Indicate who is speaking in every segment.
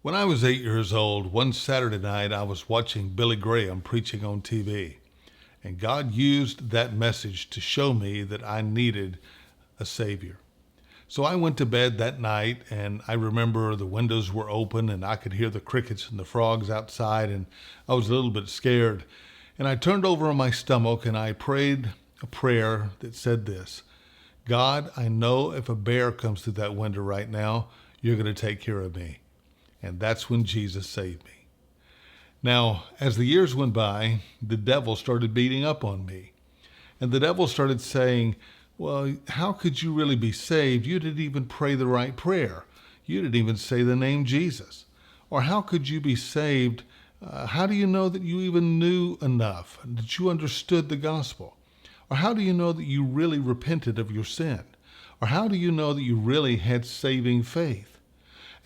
Speaker 1: When I was 8 years old, one Saturday night I was watching Billy Graham preaching on TV, and God used that message to show me that I needed a Savior. So I went to bed that night, and I remember the windows were open and I could hear the crickets and the frogs outside, and I was a little bit scared. And I turned over on my stomach and I prayed a prayer that said this: God, I know if a bear comes through that window right now, you're going to take care of me. And that's when Jesus saved me. Now, as the years went by, the devil started beating up on me. And the devil started saying, well, how could you really be saved? You didn't even pray the right prayer. You didn't even say the name Jesus. Or how could you be saved? How do you know that you even knew enough, that you understood the gospel? Or how do you know that you really repented of your sin? Or how do you know that you really had saving faith?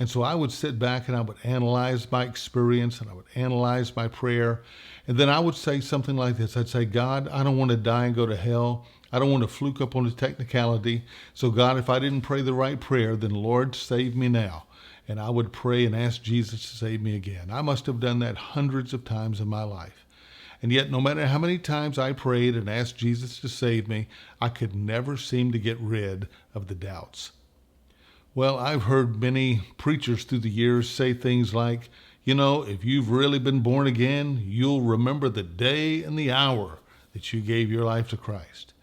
Speaker 1: And so I would sit back and I would analyze my experience and I would analyze my prayer. And then I would say something like this. I'd say, God, I don't want to die and go to hell. I don't want to fluke up on a technicality. So God, if I didn't pray the right prayer, then Lord, save me now. And I would pray and ask Jesus to save me again. I must have done that hundreds of times in my life. And yet, no matter how many times I prayed and asked Jesus to save me, I could never seem to get rid of the doubts. Well, I've heard many preachers through the years say things like, if you've really been born again, you'll remember the day and the hour that you gave your life to Christ.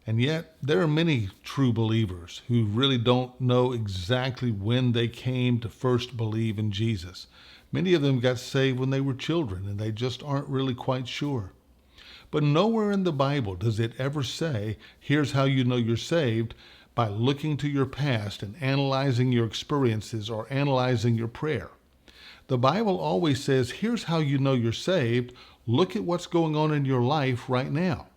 Speaker 1: And yet, there are many true believers who really don't know exactly when they came to first believe in Jesus. Many of them got saved when they were children, and they just aren't really quite sure. But nowhere in the Bible does it ever say, here's how you know you're saved, by looking to your past and analyzing your experiences or analyzing your prayer. The Bible always says, here's how you know you're saved. Look at what's going on in your life right now.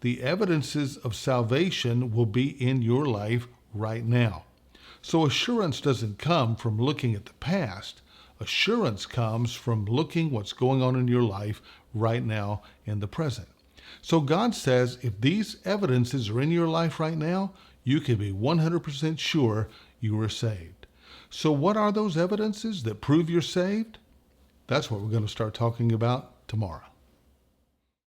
Speaker 1: The evidences of salvation will be in your life right now. So assurance doesn't come from looking at the past. Assurance comes from looking what's going on in your life right now in the present. So God says, if these evidences are in your life right now, you can be 100% sure you are saved. So what are those evidences that prove you're saved? That's what we're going to start talking about tomorrow.